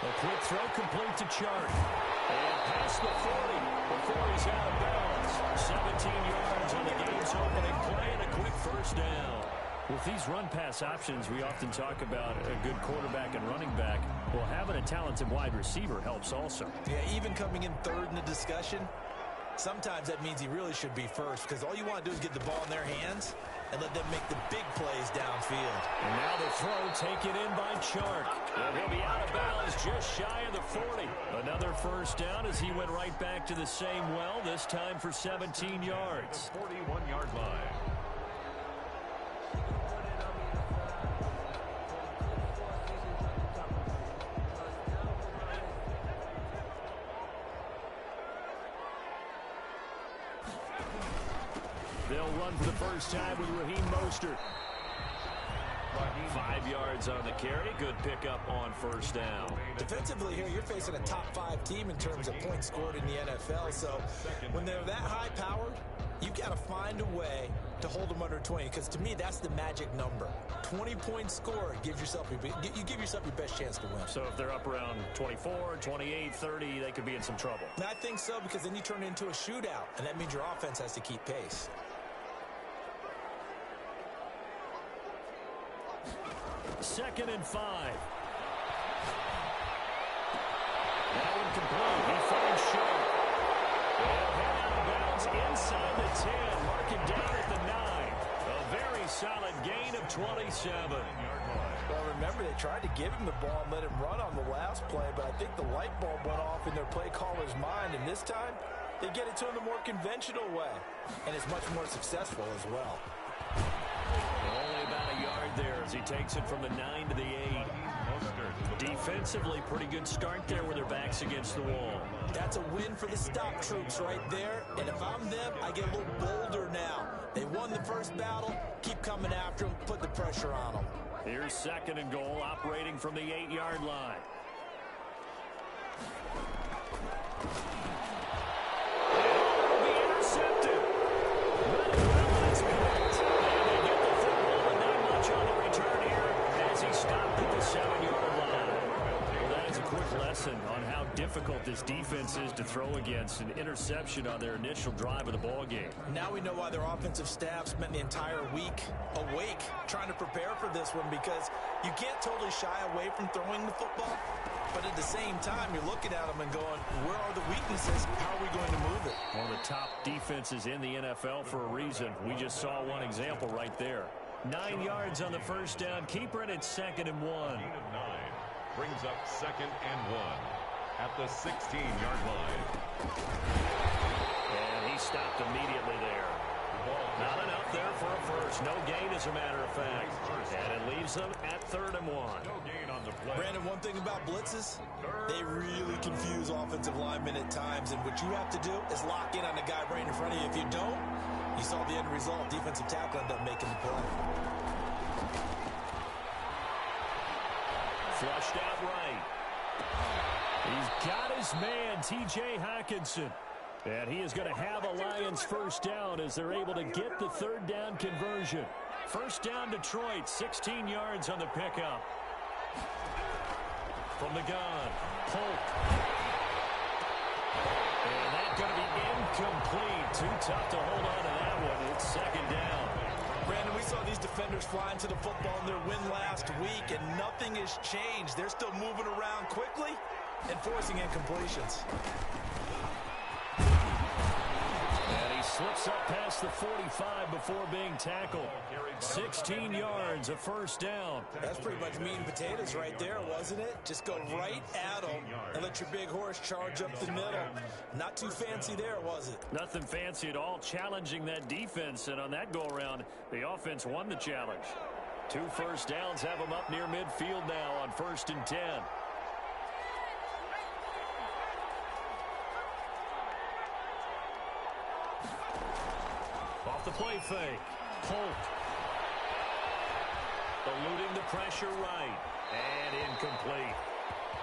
A quick throw complete to Chark. And past the 40 before he's out of bounds. 17 yards on the game's opening play and a quick first down. With these run-pass options, we often talk about a good quarterback and running back. Well, having a talented wide receiver helps also. Yeah, even coming in third in the discussion, sometimes that means he really should be first because all you want to do is get the ball in their hands and let them make the big plays downfield. And now the throw taken in by Chark. And he'll be out of bounds just shy of the 40. Another first down as he went right back to the same well, this time for 17 yards. 41-yard line. They'll run for the first time with Raheem Mostert. 5 yards on the carry. Good pickup on first down. Defensively here, you're facing a top 5 team in terms of points scored in the NFL. So when they're that high-powered, you got to find a way to hold them under 20. Because to me, that's the magic number. 20 points scored gives yourself you give yourself your best chance to win. So if they're up around 24, 28, 30, they could be in some trouble. And I think so because then you turn it into a shootout, and that means your offense has to keep pace. Second and 5. That one complete. He finds Sharp. They'll head out of bounds inside the 10. Mark it down at the 9. A very solid gain of 27. Well, remember, they tried to give him the ball and let him run on the last play, but I think the light bulb went off in their play caller's mind, and this time they get it to him the more conventional way, and it's much more successful as well. Only about a yard there as he takes it from the 9 to the 8. Defensively, pretty good start there with their backs against the wall. That's a win for the stop troops right there. And if I'm them, I get a little bolder now. They won the first battle. Keep coming after them. Put the pressure on them. Here's second and goal, operating from the 8-yard line. It'll be intercepted. It's picked. And they get the football, but not much on the return here as he stopped at the 7-yard line. Well, that is a quick lesson on how difficult this defense is to throw against. An interception on their initial drive of the ball game. Now we know why their offensive staff spent the entire week awake trying to prepare for this one, because you can't totally shy away from throwing the football, but at the same time you're looking at them and going, where are the weaknesses? How are we going to move it? One of the top defenses in the NFL for a reason. We just saw one example right there. 9 yards on the first down. Keeper it at 2nd and 1. Gain of 9 brings up 2nd and 1 at the 16-yard line. And he stopped immediately there. Not enough there for a first. No gain, as a matter of fact. And it leaves them at 3rd and 1. No gain on the play. Brandon, one thing about blitzes, they really confuse offensive linemen at times, and what you have to do is lock in on the guy right in front of you. If you don't, you saw the end result. Defensive tackle ended up making the play. Flushed out right. He's got his man, T.J. Hockenson. And he is going to have a Lions first down as they're able to get the 3rd down conversion. First down, Detroit, 16 yards on the pickup. From the gun, Polk. And that's going to be incomplete. Too tough to hold on to that one. It's 2nd down. Brandon, we saw these defenders flying to the football in their win last week, and nothing has changed. They're still moving around quickly and forcing incompletions. And he slips up past the 45 before being tackled. 16 yards, a first down. That's pretty much meat and potatoes right there, wasn't it? Just go right at them and let your big horse charge up the middle. Not too fancy there, was it? Nothing fancy at all, challenging that defense. And on that go-around, the offense won the challenge. 2 first downs have them up near midfield now on 1st and 10. Off the play fake. Polk. Eluding the pressure right. And incomplete.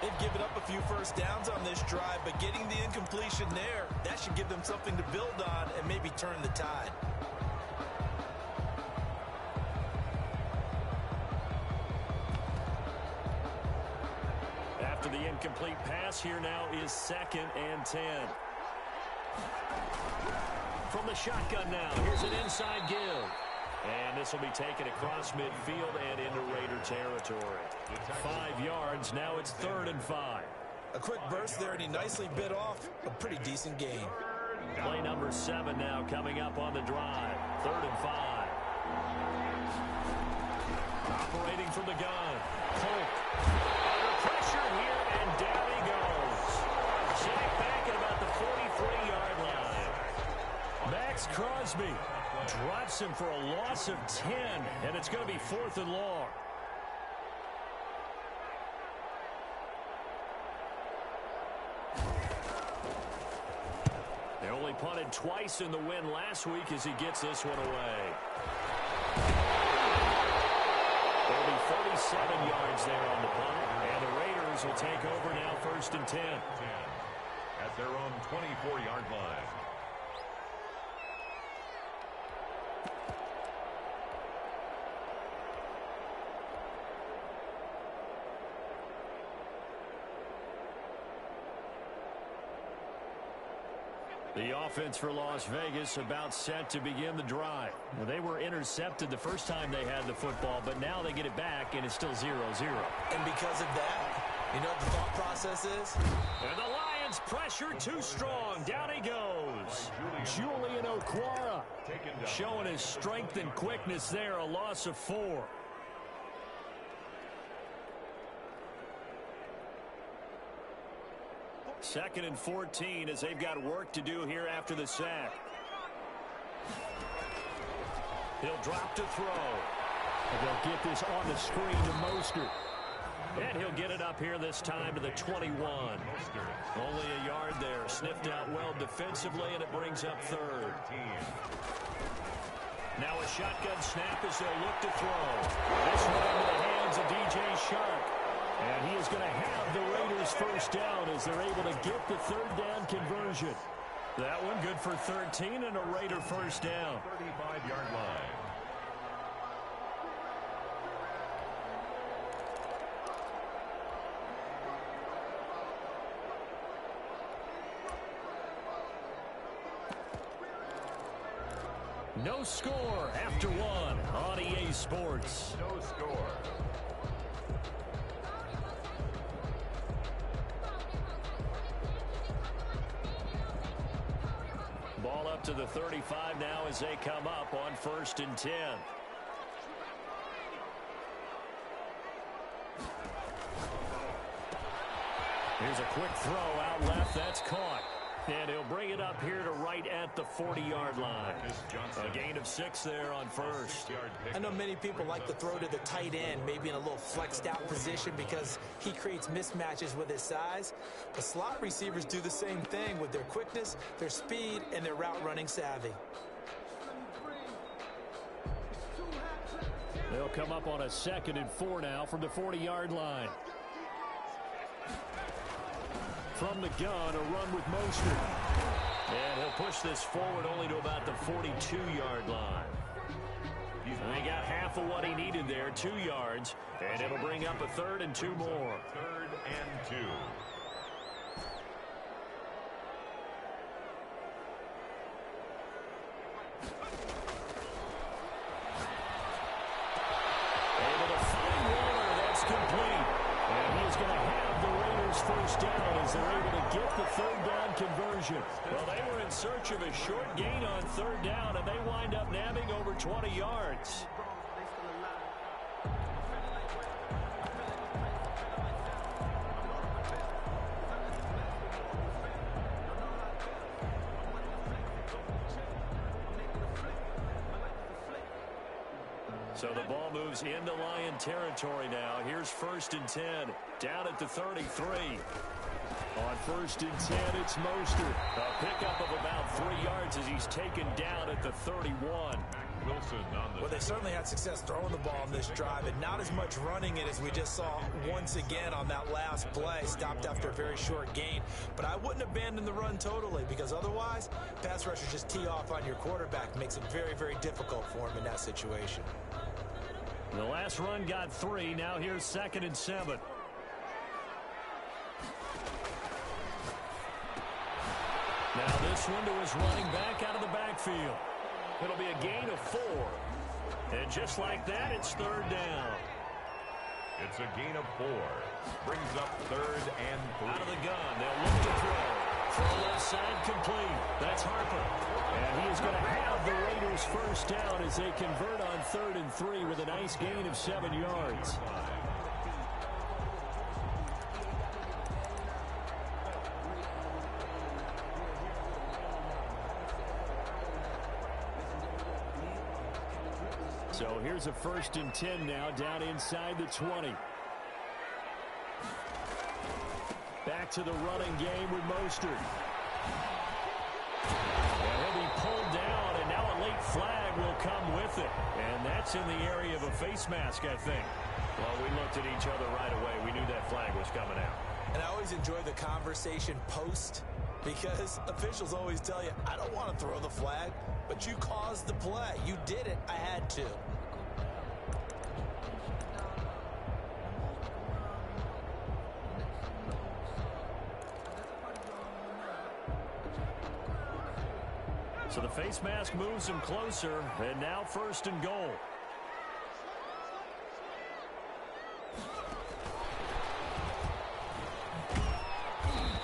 They've given up a few first downs on this drive, but getting the incompletion there, that should give them something to build on and maybe turn the tide. After the incomplete pass, here now is 2nd and 10. From the shotgun now, here's an inside give. And this will be taken across midfield and into Raider territory. 5 yards, now it's 3rd and 5. A quick burst there, and he nicely bit off a pretty decent gain. Play number 7 now coming up on the drive. 3rd and 5. Operating from the gun. Colt. Under pressure here, and down he goes. Jack back at about the 43-yard line. Max Crosby drops him for a loss of 10, and it's going to be 4th and long. They only punted twice in the win last week as he gets this one away. There'll be 37 yards there on the punt, and the Raiders will take over now 1st and 10. At their own 24-yard line. The offense for Las Vegas about set to begin the drive. Well, they were intercepted the first time they had the football, but now they get it back, and it's still 0-0. And because of that, you know what the thought process is? And the Lions pressure too strong. Down he goes. Julian Okwara showing his strength and quickness there. A loss of 4. Second and 14 as they've got work to do here after the sack. He'll drop to throw. And they'll get this on the screen to Mostert. And he'll get it up here this time to the 21. Only a yard there. Sniffed out well defensively, and it brings up 3rd. Now a shotgun snap as they'll look to throw. This one into the hands of DJ Shark. And he is going to have the Raiders first down as they're able to get the 3rd down conversion. That one good for 13 and a Raider first down. 35-yard line. No score after 1 on EA Sports. No score. Ball up to the 35 now as they come up on 1st and 10. Here's a quick throw out left. That's caught. And he'll bring it up here to right at the 40-yard line. A gain of 6 there on 1st. I know many people like to throw to the tight end, maybe in a little flexed out position because he creates mismatches with his size. But slot receivers do the same thing with their quickness, their speed, and their route running savvy. They'll come up on a 2nd and 4 now from the 40-yard line. From the gun, a run with Mostert. And he'll push this forward only to about the 42-yard line. And they got half of what he needed there, 2 yards. And it'll bring up a 3rd and 2 more. 3rd and 2. Able to find Waller. That's complete. And he's going to have the Raiders first down as they're able to get the 3rd down conversion. Well, they were in search of a short gain on 3rd down, and they wind up nabbing over 20 yards. So the ball moves into Lion territory now. Here's 1st and 10. Down at the 33. On 1st and 10, it's Mostert. A pickup of about 3 yards as he's taken down at the 31. Wilson on the... Well, they certainly had success throwing the ball on this drive, and not as much running it as we just saw once again on that last play. Stopped after a very short gain. But I wouldn't abandon the run totally, because otherwise, pass rushers just tee off on your quarterback. Makes it very, very difficult for him in that situation. The last run got 3. Now here's 2nd and 7. this one to his running back out of the backfield. It'll be a gain of 4. And just like that, it's third down. It's a gain of 4. Brings up third and 3. Out of the gun, they'll look to throw. Throw left side complete. That's Harper. And he is going to have the Raiders first down as they convert on 3rd and 3 with a nice gain of 7 yards. So here's a 1st and 10 now down inside the 20. Back to the running game with Mostert. And he'll be pulled down, and now a late flag will come with it. And that's in the area of a face mask, I think. Well, we looked at each other right away. We knew that flag was coming out. And I always enjoy the conversation post because officials always tell you, I don't want to throw the flag, but you caused the play. You did it. I had to. So the face mask moves him closer, and now 1st and goal.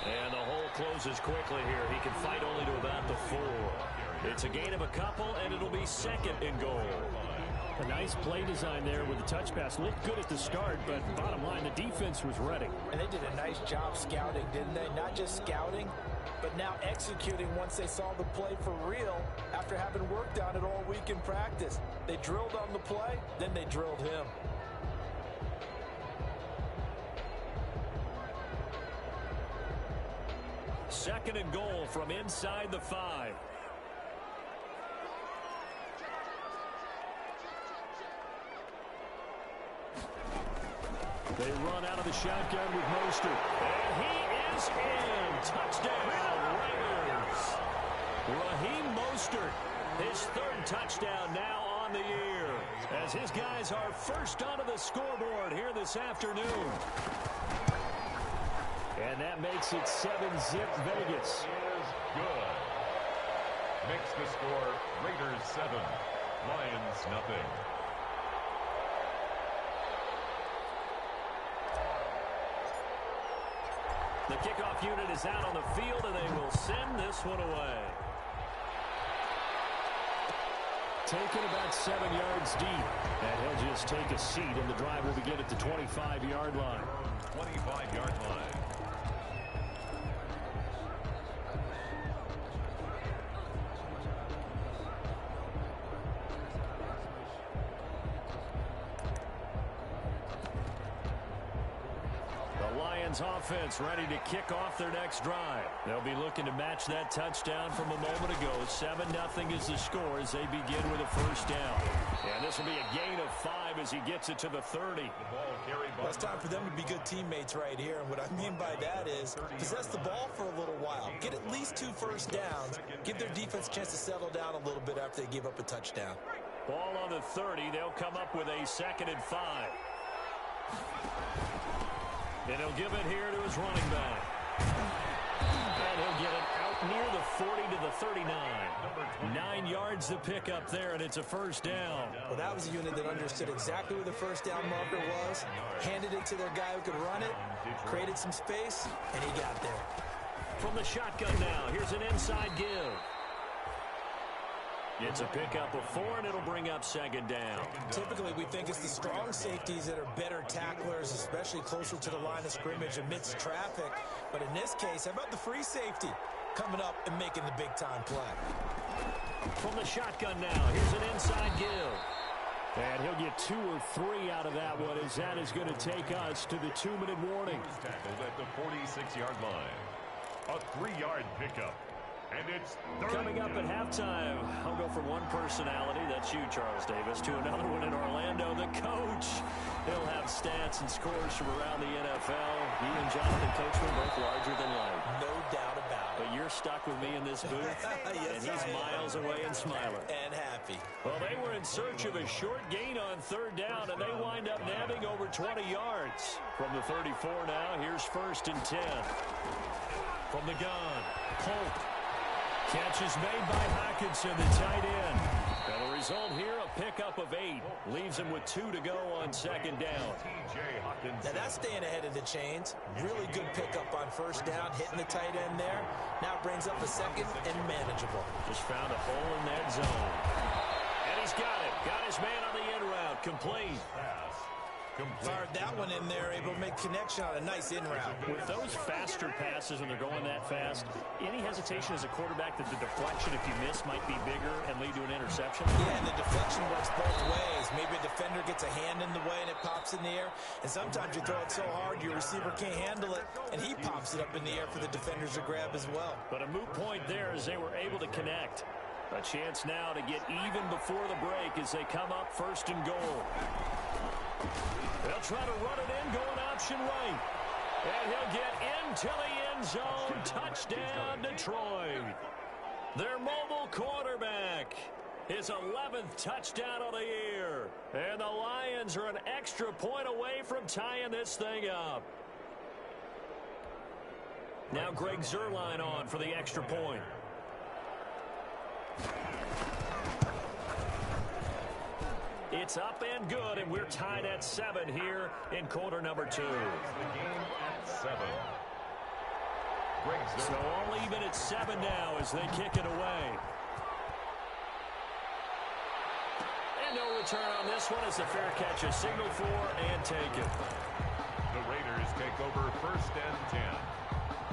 And the hole closes quickly here. He can fight only to about the 4. It's a gain of a couple, and it'll be 2nd and goal. A nice play design there with the touch pass. Looked good at the start, but bottom line, the defense was ready. And they did a nice job scouting, didn't they? Not just scouting, but now executing once they saw the play for real after having worked on it all week in practice. They drilled on the play, then they drilled him. Second and goal from inside the 5. They run out of the shotgun with Mostert. And he is in. Touchdown, Raiders. Raheem Mostert, his 3rd touchdown now on the year, as his guys are first onto the scoreboard here this afternoon. And that makes it 7-zip Vegas. Is good. Makes the score Raiders 7, Lions nothing. The kickoff unit is out on the field, and they will send this one away. Taken about 7 yards deep. And he'll just take a seat, and the drive will begin at the 25-yard line. 25-yard line. Offense ready to kick off their next drive. They'll be looking to match that touchdown from a moment ago. 7-0 is the score as they begin with a first down. And this will be a gain of 5 as he gets it to the 30. Well, it's time for them to be good teammates right here. And what I mean by that is possess the ball for a little while. Get at least 2 first downs. Give their defense a chance to settle down a little bit after they give up a touchdown. Ball on the 30. They'll come up with a 2nd and 5. And he'll give it here to his running back. And he'll get it out near the 40 to the 39. 9 yards to pick up there, and it's a first down. Well, that was a unit that understood exactly where the first down marker was, handed it to their guy who could run it, created some space, and he got there. From the shotgun now, here's an inside give. It's a pickup of 4, and it'll bring up 2nd down. Typically, we think it's the strong safeties that are better tacklers, especially closer to the line of scrimmage amidst traffic. But in this case, how about the free safety coming up and making the big-time play? From the shotgun now, here's an inside give. And he'll get 2 or 3 out of that one, as that is going to take us to the 2-minute warning. Tackled at the 46-yard line. A 3-yard pickup. And it's coming up at halftime. I'll go from one personality, that's you, Charles Davis, to another one in Orlando, the coach. He'll have stats and scores from around the NFL. He and Jonathan Coachman both larger than life. No doubt about it. But you're stuck with me in this booth, yes, and he's miles away and smiling. And happy. Well, they were in search of a short gain on 3rd down, and they wind up nabbing over 20 yards. From the 34 now, here's 1st and 10. From the gun, Polk. Catch is made by Hockenson, the tight end. And the result here, a pickup of 8. Leaves him with 2 to go on second down. Now that's staying ahead of the chains. Really good pickup on first down, hitting the tight end there. Now brings up a second and manageable. Just found a hole in that zone. And he's got it. Got his man on the in route. Complete. Fired that one in there, able to make connection on a nice in route. With those faster passes when they're going that fast, any hesitation as a quarterback that the deflection, if you miss, might be bigger and lead to an interception? Yeah, and the deflection works both ways. Maybe a defender gets a hand in the way and it pops in the air. And sometimes you throw it so hard your receiver can't handle it, and he pops it up in the air for the defenders to grab as well. But a moot point there as they were able to connect. A chance now to get even before the break as they come up first and goal. They'll try to run it in, going option right. And he'll get into the end zone. Touchdown, Detroit. Their mobile quarterback. His 11th touchdown of the year. And the Lions are an extra point away from tying this thing up. Now Greg Zuerlein on for the extra point. It's up and good, and we're tied at 7 here in quarter number 2. The game at 7. So all even at 7 now as they kick it away. And no return on this one as the fair catch is signaled for and taken. The Raiders take over first and 10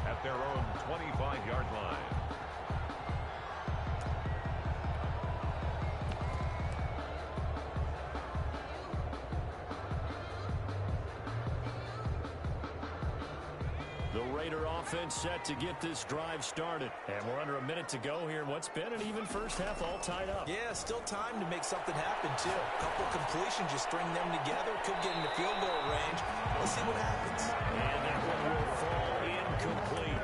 at their own 25-yard line. The Raider offense set to get this drive started. And we're under a minute to go here in what's been an even first half, all tied up. Yeah, still time to make something happen, too. A couple completions, just string them together. Could get into field goal range. Let's see what happens. And that one will fall incomplete.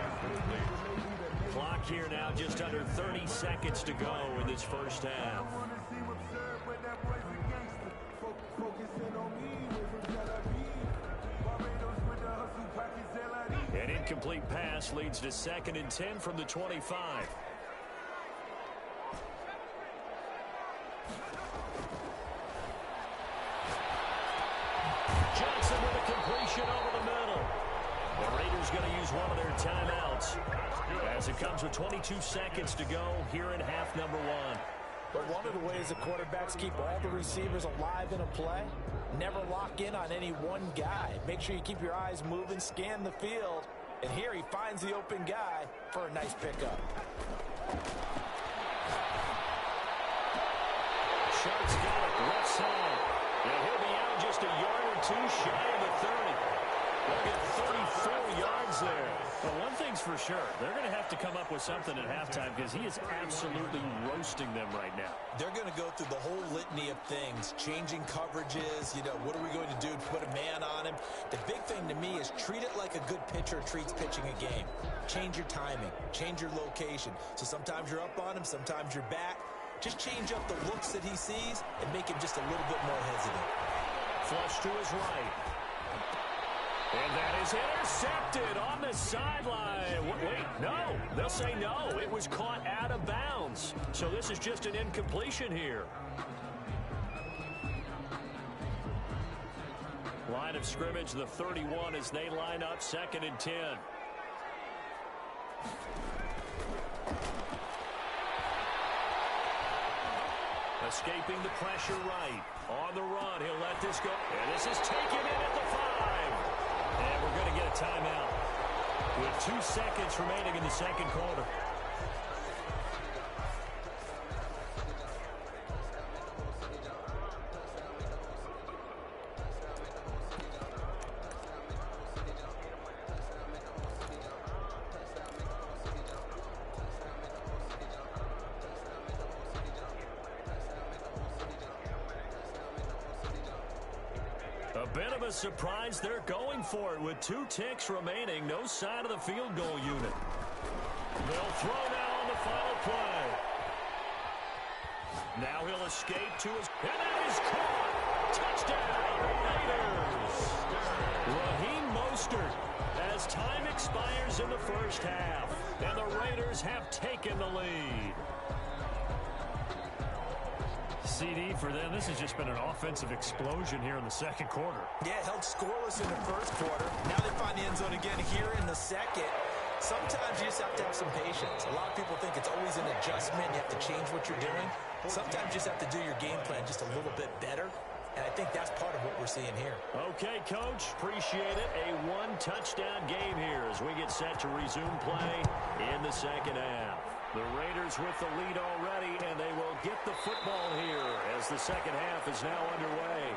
Clock here now just under 30 seconds to go in this first half. An incomplete pass leads to 2nd and 10 from the 25. Johnson with a completion over the middle. The Raiders going to use one of their timeouts as it comes with 22 seconds to go here in half number 1. But one of the ways the quarterbacks keep all the receivers alive in a play, never lock in on any one guy. Make sure you keep your eyes moving, scan the field. And here he finds the open guy for a nice pickup. Sharks got it left side. And he'll be out just a yard or 2 shy of the 30. They'll get 34 yards there. But one thing's for sure, they're going to have to come up with something at halftime because he is absolutely roasting them right now. They're going to go through the whole litany of things, changing coverages, what are we going to do to put a man on him? The big thing to me is treat it like a good pitcher treats pitching a game. Change your timing, change your location. So sometimes you're up on him, sometimes you're back. Just change up the looks that he sees and make him just a little bit more hesitant. Flush to his right. And that is intercepted on the sideline. Wait, no. They'll say no. It was caught out of bounds. So this is just an incompletion here. Line of scrimmage, the 31 as they line up 2nd and 10. Escaping the pressure right. On the run, he'll let this go. And this is taken in at the 5. And we're going to get a timeout with 2 seconds remaining in the second quarter. A bit of a surprise. They're going for it with 2 ticks remaining. No sign of the field goal unit. They'll throw now on the final play. Now he'll escape to his... And that is caught! Touchdown, Raiders! Raheem Mostert as time expires in the first half. And the Raiders have taken the lead. CD for them, this has just been an offensive explosion here in the second quarter. Yeah, held scoreless in the first quarter. Now they find the end zone again here in the second. Sometimes you just have to have some patience. A lot of people think it's always an adjustment. You have to change what you're doing. Sometimes you just have to do your game plan just a little bit better. And I think that's part of what we're seeing here. Okay, Coach. Appreciate it. A one-touchdown game here as we get set to resume play in the second half. The Raiders with the lead already, and they will get the football here as the second half is now underway.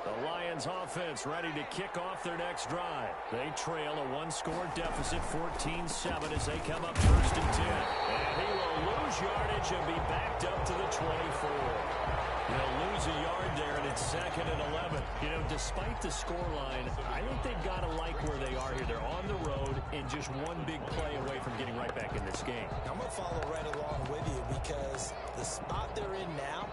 The Lions offense ready to kick off their next drive. They trail a one-score deficit, 14-7, as they come up first and 10. And he will lose yardage and be backed up to the 24. He'll lose a yard there, and it's second and 11. You know, despite the scoreline, I think they've got to like where they are here. They're on the road and just one big play away from getting right back in this game. I'm going to follow right along with you because the spot they're in now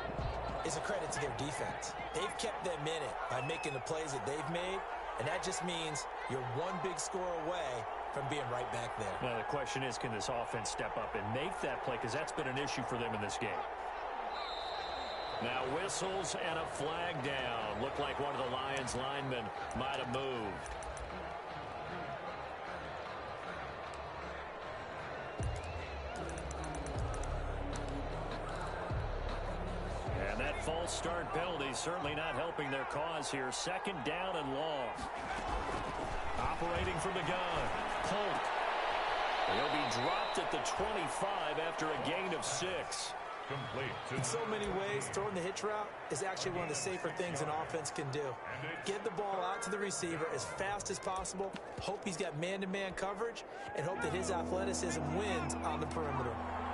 is a credit to their defense. They've kept them in it by making the plays that they've made, and that just means you're one big score away from being right back there. Now, the question is, can this offense step up and make that play? Because that's been an issue for them in this game. Now whistles and a flag down. Looked like one of the Lions linemen might have moved. And that false start penalty certainly not helping their cause here. Second down and long. Operating from the gun. Polk. He'll be dropped at the 25 after a gain of 6. In so many ways, throwing the hitch route is actually one of the safer things an offense can do. Get the ball out to the receiver as fast as possible, hope he's got man-to-man coverage, and hope that his athleticism wins on the perimeter.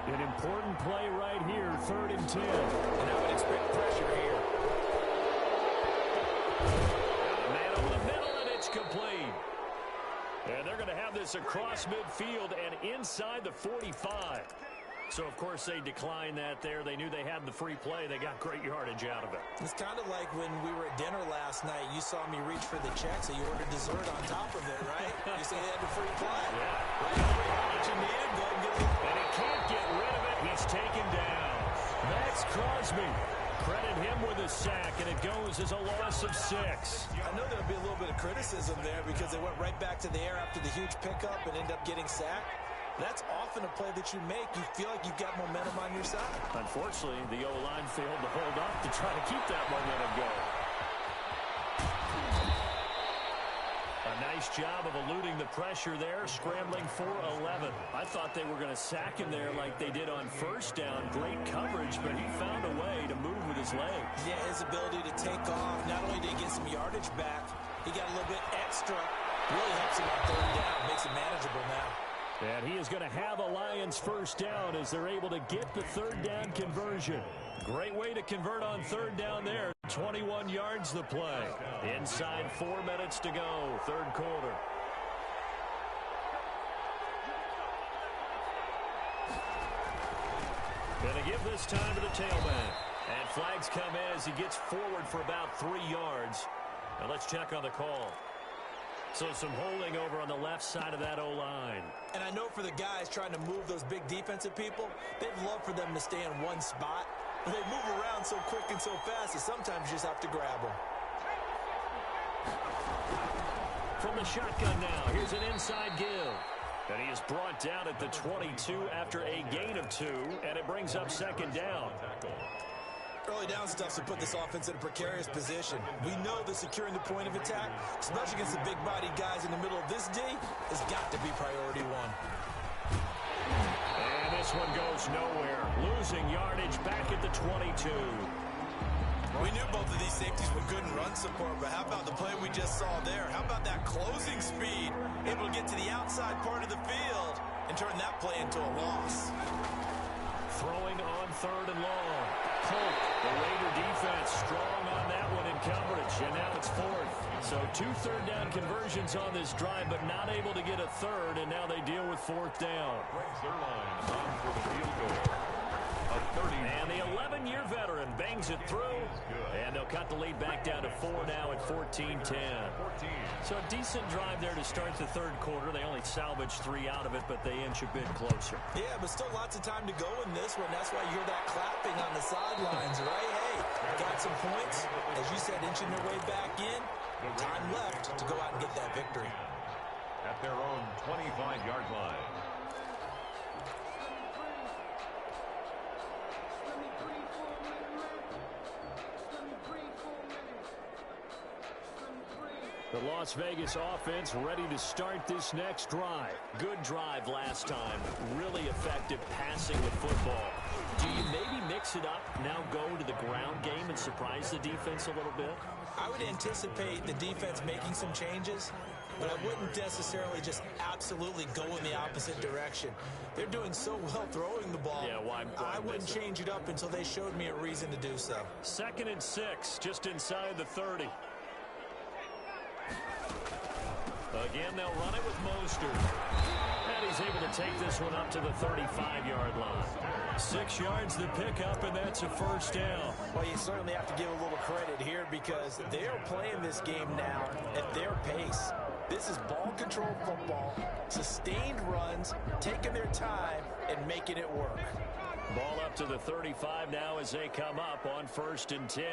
An important play right here, 3rd and 10. And I would expect pressure here. Man over the middle, and it's complete. And they're going to have this across midfield and inside the 45. So, of course, they declined that there. They knew they had the free play. They got great yardage out of it. It's kind of like when we were at dinner last night. You saw me reach for the check, so you ordered dessert on top of it, right? You said they had the free play. Yeah. Right? How much you needed, go and get it. And he can't get rid of it. He's taken down. Max Crosby. Credit him with a sack, and it goes as a loss of 6. I know there'll be a little bit of criticism there because they went right back to the air after the huge pickup and ended up getting sacked. That's often a play that you make. You feel like you've got momentum on your side. Unfortunately, the O-line failed to hold up to try to keep that momentum going. A nice job of eluding the pressure there, scrambling for 11. I thought they were going to sack him there like they did on first down. Great coverage, but he found a way to move with his legs. Yeah, his ability to take off. Not only did he get some yardage back, he got a little bit extra. Really helps him on 3rd down, makes it manageable now. And he is going to have a Lions first down as they're able to get the 3rd down conversion. Great way to convert on 3rd down there. 21 yards the play. Inside 4 minutes to go, 3rd quarter. Going to give this time to the tailback. And flags come in as he gets forward for about 3 yards. Now let's check on the call. So some holding over on the left side of that O-line. And I know for the guys trying to move those big defensive people, they'd love for them to stay in one spot. But they move around so quick and so fast that sometimes you just have to grab them. From the shotgun now, here's an inside give. And he is brought down at the 22 after a gain of 2, and it brings up 2nd down. Early down stuff to put this offense in a precarious position. We know that securing the point of attack, especially against the big-bodied guys in the middle of this D, has got to be priority 1. And this one goes nowhere. Losing yardage back at the 22. We knew both of these safeties were good in run support, but how about the play we just saw there? How about that closing speed? Able to get to the outside part of the field and turn that play into a loss. Throwing on 3rd and long. Polk, the Raider defense, strong on that one in coverage, and now it's 4th. So 2 third-down conversions on this drive, but not able to get a third, and now they deal with 4th down. Brings their line on for the field goal. A 30. And the 11-year veteran bangs it through, and they'll cut the lead back down to 4 now at 14-10. So a decent drive there to start the third quarter. They only salvaged 3 out of it, but they inch a bit closer. Yeah, but still lots of time to go in this one. That's why you hear that clapping on the sidelines, right? Hey, got some points. As you said, inching their way back in. Time left to go out and get that victory. At their own 25-yard line. The Las Vegas offense ready to start this next drive. Good drive last time. Really effective passing the football. Do you maybe mix it up, now go to the ground game and surprise the defense a little bit? I would anticipate the defense making some changes, but I wouldn't necessarily just absolutely go in the opposite direction. They're doing so well throwing the ball. Yeah, why I wouldn't change it up until they showed me a reason to do so. 2nd and 6, just inside the 30. Again, they'll run it with Mostert. And he's able to take this one up to the 35-yard line. 6 yards the pickup, and that's a 1st down. Well, you certainly have to give a little credit here because they're playing this game now at their pace. This is ball control football, sustained runs, taking their time, and making it work. Ball up to the 35 now as they come up on 1st and 10.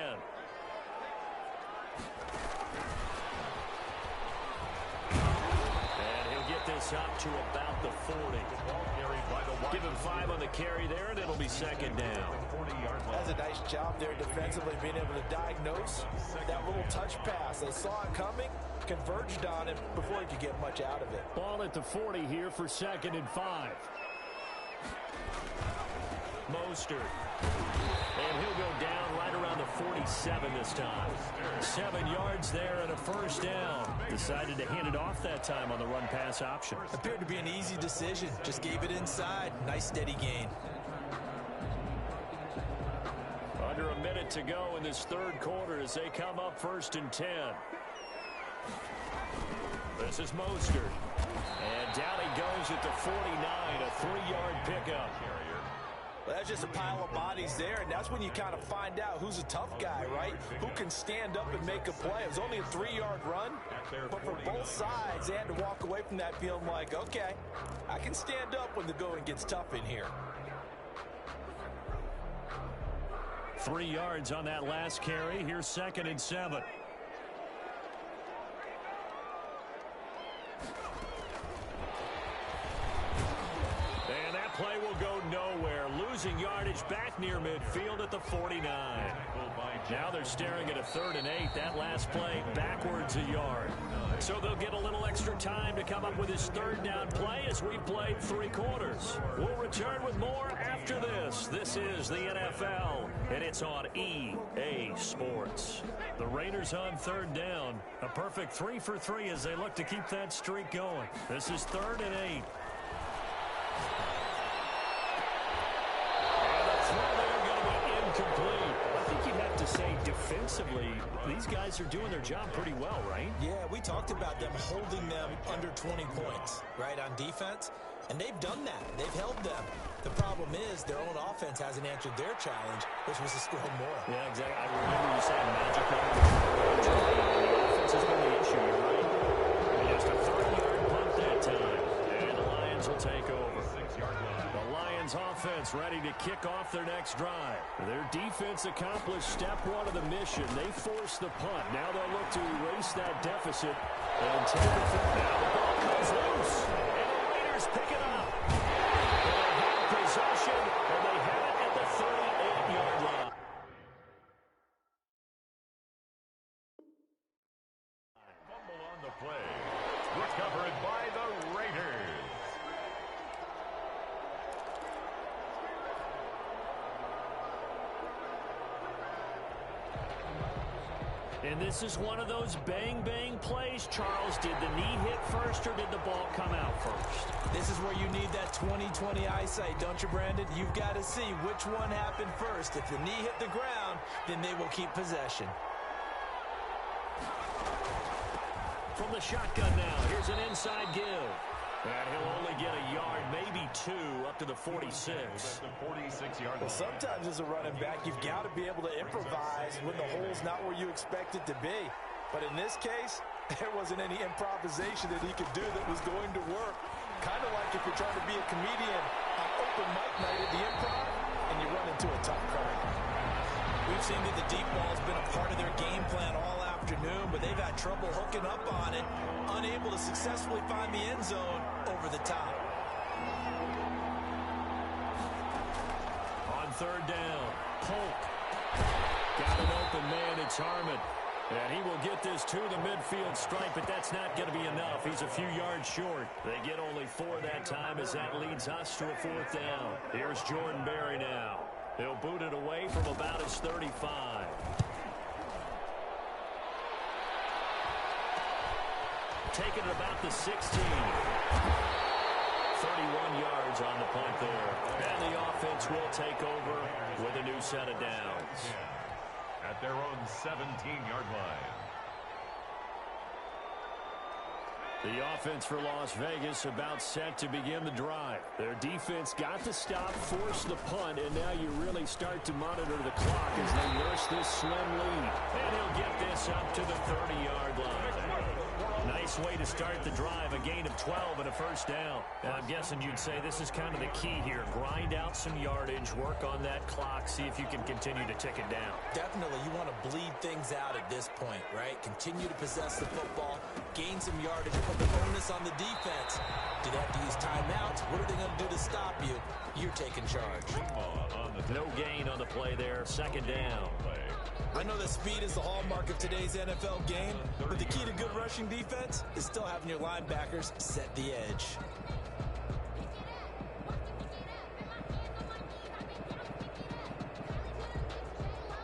This up to about the 40. Give him 5 on the carry there, and it'll be 2nd down. That's a nice job there defensively, being able to diagnose that little touch pass. They saw it coming, converged on it before he could get much out of it. Ball at the 40 here for 2nd and 5. Mostert. And he'll go down right around the 47 this time. 7 yards there and a 1st down. Decided to hand it off that time on the run-pass option. Appeared to be an easy decision. Just gave it inside. Nice steady gain. Under a minute to go in this third quarter as they come up 1st and 10. This is Mostert. And down he goes at the 49, a 3-yard pickup. Well, that's just a pile of bodies there, and that's when you kind of find out who's a tough guy, right? Who can stand up and make a play. It was only a 3-yard run, but for both sides, they had to walk away from that feeling like, okay, I can stand up when the going gets tough in here. 3 yards on that last carry. Here's 2nd and 7. And that play will go nowhere. Losing yardage back near midfield at the 49. Now they're staring at a 3rd and 8. That last play backwards a yard. So they'll get a little extra time to come up with his 3rd down play as we played 3 quarters. We'll return with more after this. This is the NFL, and it's on EA Sports. The Raiders on 3rd down. A perfect 3 for 3 as they look to keep that streak going. This is 3rd and 8. Complete. I think you'd have to say defensively, these guys are doing their job pretty well, right? Yeah, we talked about them holding them under 20 points, right, on defense, and they've done that. They've held them. The problem is their own offense hasn't answered their challenge, which was to score more. Yeah, exactly. I remember you saying magic number. The offense has been the issue, you're right. And just a 30-yard punt that time. And the Lions will take over. 6-yard line. The Lions offense ready to kick off their next drive. Their defense accomplished step 1 of the mission. They forced the punt. Now they'll look to erase that deficit and take it from now. The ball comes loose. And the Raiders pick it up. They have possession, and they have it at the 38-yard line. Fumble on the play. Recovered by the Raiders. And this is one of those bang-bang plays, Charles. Did the knee hit first or did the ball come out first? This is where you need that 20/20 eyesight, don't you, Brandon? You've got to see which one happened first. If the knee hit the ground, then they will keep possession. From the shotgun now, here's an inside give. And he'll only get a yard, maybe 2, up to the 46. Well, sometimes as a running back, you've got to be able to improvise when the hole's not where you expect it to be. But in this case, there wasn't any improvisation that he could do that was going to work. Kind of like if you're trying to be a comedian on open mic night at the Improv and you run into a tough crowd. We've seen that the deep ball's been a part of their game plan all afternoon, but they've had trouble hooking up on it, unable to successfully find the end zone over the top. On third down, Polk. Got an open man, it's Harmon. And he will get this to the midfield stripe, but that's not going to be enough. He's a few yards short. They get only 4 that time as that leads us to a 4th down. Here's Jordan Berry now. He'll boot it away from about his 35. Taking it about the 16. 31 yards on the punt there. And the offense will take over with a new set of downs. At their own 17-yard line. The offense for Las Vegas about set to begin the drive. Their defense got the stop, forced the punt, and now you really start to monitor the clock as they nurse this slim lead. And he'll get this up to the 30-yard line. Nice way to start the drive, a gain of 12 and a first down. And I'm guessing you'd say this is kind of the key here. Grind out some yardage, work on that clock, see if you can continue to tick it down. Definitely, you want to bleed things out at this point, right? Continue to possess the football, gain some yardage, put the onus on the defense. Do they have to use timeouts? What are they going to do to stop you? You're taking charge. No gain on the play there, second down. I know that speed is the hallmark of today's NFL game, but the key to good rushing defense is still having your linebackers set the edge.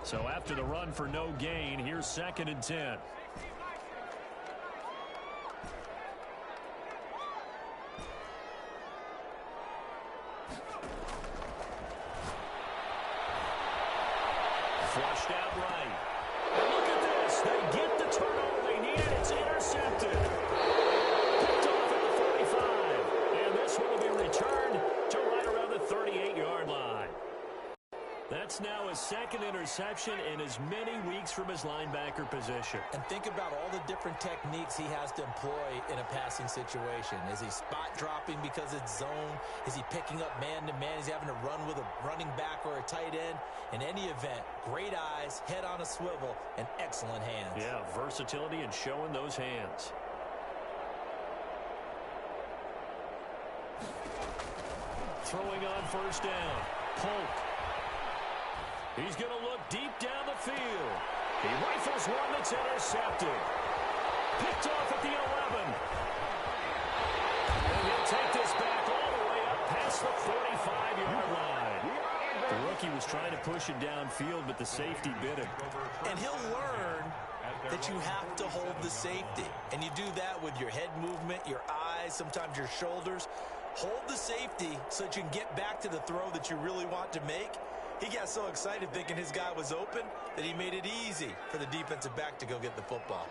So after the run for no gain, here's 2nd and 10. Flushed out right. And look at this. They get the turnover they needed. It's intercepted. Picked off at the 45. And this one will be returned to right around the 38-yard line. That's now his 2nd interception in as many weeks from his linebacker position. And think about all the different techniques he has to employ in a passing situation. Is he spot dropping because it's zone? Is he picking up man-to-man? Is he having to run with a running back or a tight end? In any event, great eyes, head on a swivel, and excellent hands. Yeah, versatility and showing those hands. Throwing on first down. Polk. He's going to look deep down the field. He rifles one that's intercepted. Picked off at the 11. And he'll take this back all the way up past the 45-yard line. The rookie was trying to push it downfield, but the safety bit him. And he'll learn that you have to hold the safety. And you do that with your head movement, your eyes, sometimes your shoulders. Hold the safety so that you can get back to the throw that you really want to make. He got so excited thinking his guy was open that he made it easy for the defensive back to go get the football.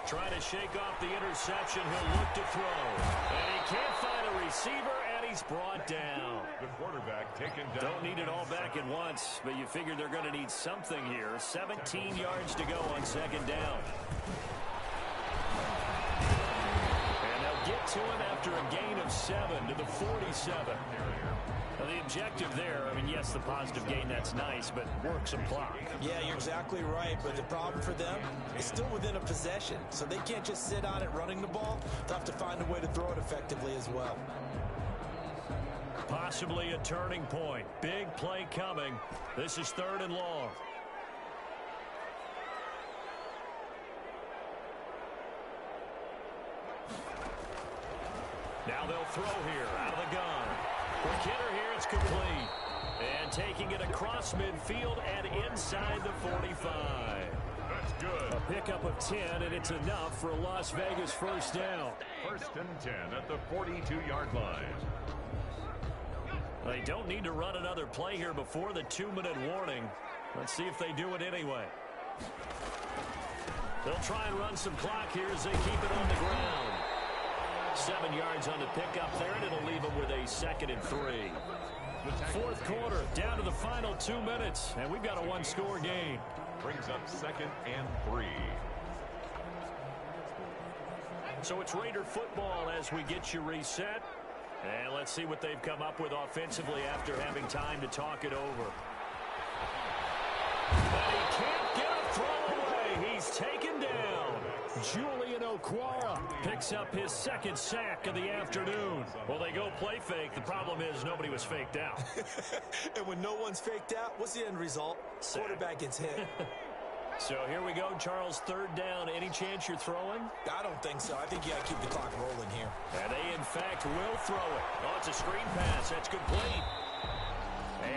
Trying to shake off the interception. He'll look to throw. And he can't find a receiver, and he's brought down. The quarterback taken down. Don't need it all back at once, but you figure they're going to need something here. 17 yards to go on 2nd down. And they'll get to him after a gain of 7 to the 47. Well, the objective there, I mean, yes, the positive gain, that's nice, but work some clock. Yeah, you're exactly right, but the problem for them is still within a possession, so they can't just sit on it running the ball. They'll have to find a way to throw it effectively as well. Possibly a turning point. Big play coming. This is 3rd and long. Now they'll throw here out of the gun. Quick hitter here, it's complete. And taking it across midfield and inside the 45. That's good. A pickup of 10, and it's enough for a Las Vegas first down. 1st and 10 at the 42-yard line. They don't need to run another play here before the 2-minute warning. Let's see if they do it anyway. They'll try and run some clock here as they keep it on the ground. 7 yards on the pickup there, and it'll leave them with a 2nd and 3. Fourth quarter, down to the final 2 minutes, and we've got a one-score game. Brings up 2nd and 3. So it's Raider football as we get you reset. And let's see what they've come up with offensively after having time to talk it over. But he can't get a throw away. He's taken down. Julian Okwara picks up his 2nd sack of the afternoon. Well, they go play fake. The problem is nobody was faked out. And when no one's faked out, what's the end result? Quarterback gets hit. So here we go, Charles, 3rd down. Any chance you're throwing? I don't think so. I think you got to keep the clock rolling here. And they, in fact, will throw it. Oh, it's a screen pass. That's complete.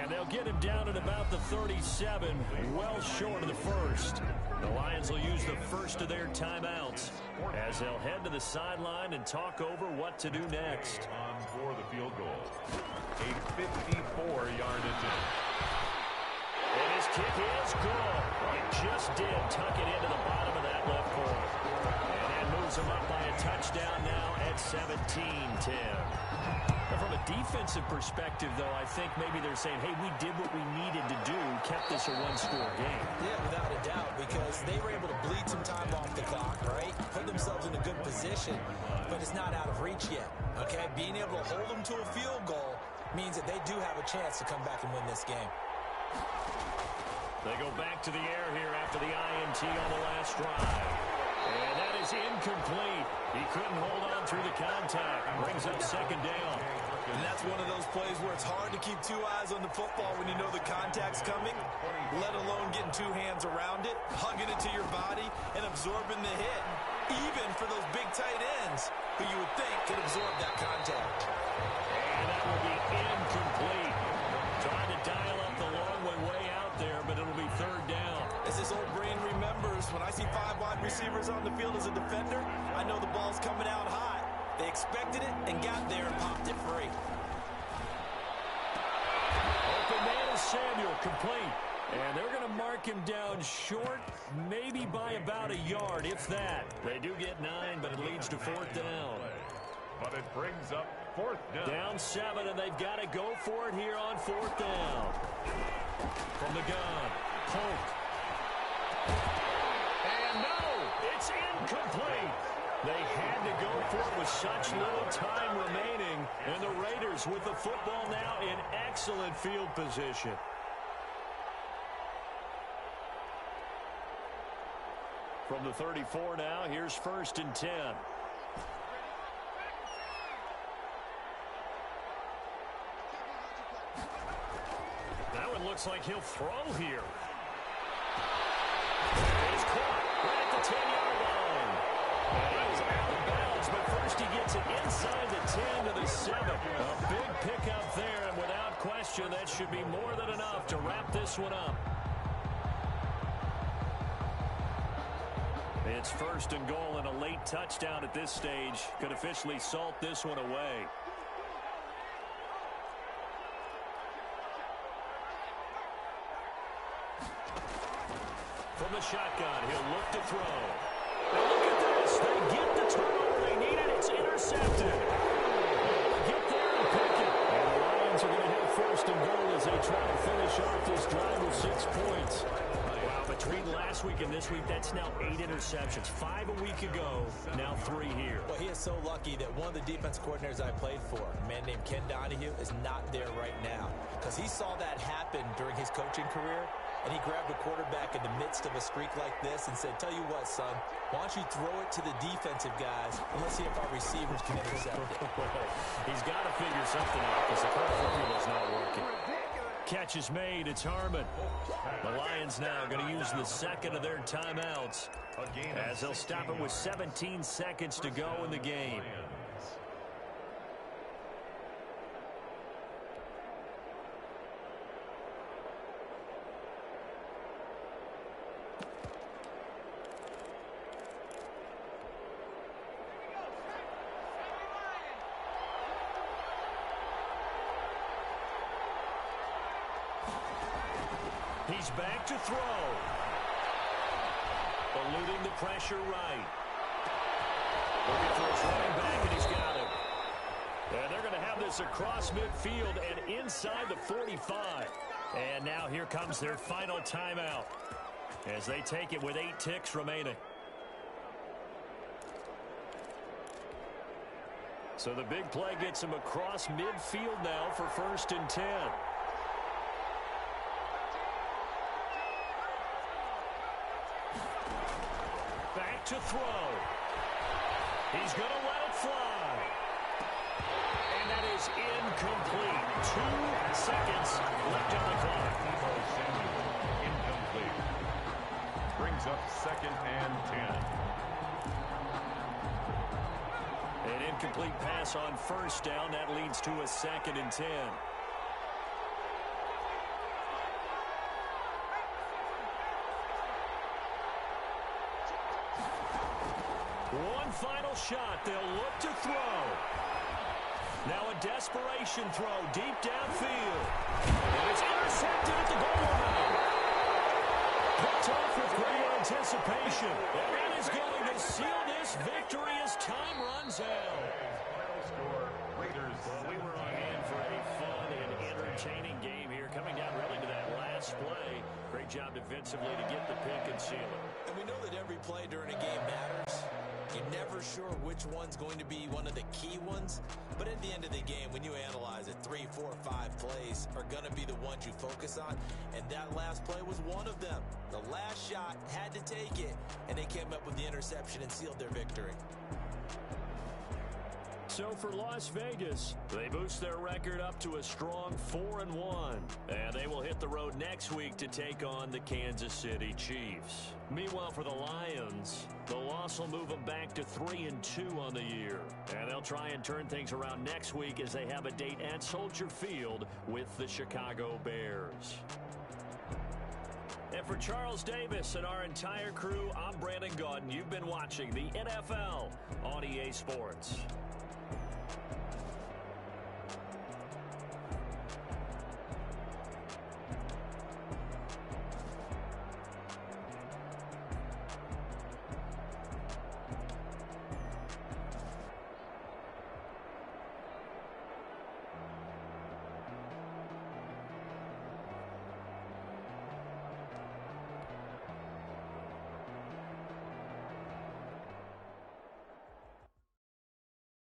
And they'll get him down at about the 37, well short of the 1st. The Lions will use the first of their timeouts as they'll head to the sideline and talk over what to do next. On for the field goal. A 54-yard attempt. And his kick is good. It just did tuck it into the bottom of that left corner. And that moves him up by a touchdown now at 17-10. From a defensive perspective, though, I think maybe they're saying, hey, we did what we needed to do, kept this a one-score game. Yeah, without a doubt, because they were able to bleed some time off the clock, right? Put themselves in a good position, but it's not out of reach yet, okay? Being able to hold them to a field goal means that they do have a chance to come back and win this game. They go back to the air here after the INT on the last drive. And that is incomplete. He couldn't hold on through the contact. Brings up 2nd down. And that's one of those plays where it's hard to keep 2 eyes on the football when you know the contact's coming, let alone getting 2 hands around it, hugging it to your body, and absorbing the hit, even for those big tight ends who you would think could absorb that contact. And that will be incomplete. Trying to dial up the long way out there, but it'll be 3rd down. As this old brain remembers, when I see 5 wide receivers on the field as a defender, I know the ball's coming out high. They expected it and got there and popped it free. Open man is Samuel, complete. And they're going to mark him down short, maybe by about a yard, if that. They do get 9, but it leads to 4th down. But it brings up 4th down. Down 7, and they've got to go for it here on 4th down. From the gun, Polk. And no, it's incomplete. They had to go for it with such little time remaining, and the Raiders with the football now in excellent field position. From the 34 now, here's 1st and 10. That one looks like he'll throw here. He's caught right at the 10-yard line. And he's out of bounds, but first he gets it inside the 10 to the 7. A big pickup there, and without question, that should be more than enough to wrap this one up. It's 1st and goal, and a late touchdown at this stage could officially salt this one away. From the shotgun, he'll look to throw. And look at this. They get the turnover they needed. It's intercepted. Get there and pick it. And the Lions are going to hit 1st and goal as they try to finish off this drive with 6 points. Wow, between last week and this week, that's now 8 interceptions. 5 a week ago, now 3 here. Well, he is so lucky that one of the defense coordinators I played for, a man named Ken Donahue, is not there right now. Because he saw that happen during his coaching career, and he grabbed a quarterback in the midst of a streak like this and said, tell you what, son, why don't you throw it to the defensive guys, and let's see if our receivers can intercept it. He's got to figure something out because the current formula's not working. Catch is made. It's Harmon. The Lions now going to use the 2nd of their timeouts as they'll stop it with 17 seconds to go in the game. He's back to throw. eluding the pressure right. Looking for his running back, and he's got him. And they're going to have this across midfield and inside the 45. And now here comes their final timeout as they take it with 8 ticks remaining. So the big play gets him across midfield now for 1st and 10. Back to throw. He's going to let it fly. And that is incomplete. 2 seconds left on the clock. Incomplete. Brings up 2nd and 10. An incomplete pass on 1st down. That leads to a 2nd and 10. One final shot. They'll look to throw. Now a desperation throw deep downfield. And it's intercepted at the goal line. Picked off with great anticipation. And that is going to seal this victory as time runs out. Final score, Raiders. Well, we were on hand for a fun and entertaining game here. Coming down really to that last play. Great job defensively to get the pick and seal it. And we know that every play during a game matters. You're never sure which one's going to be one of the key ones. But at the end of the game, when you analyze it, 3, 4, 5 plays are going to be the ones you focus on. And that last play was one of them. The last shot had to take it, and they came up with the interception and sealed their victory. So for Las Vegas, they boost their record up to a strong 4-1. And they will hit the road next week to take on the Kansas City Chiefs. Meanwhile, for the Lions, the loss will move them back to 3-2 on the year. And they'll try and turn things around next week as they have a date at Soldier Field with the Chicago Bears. And for Charles Davis and our entire crew, I'm Brandon Gaudin. You've been watching the NFL on EA Sports.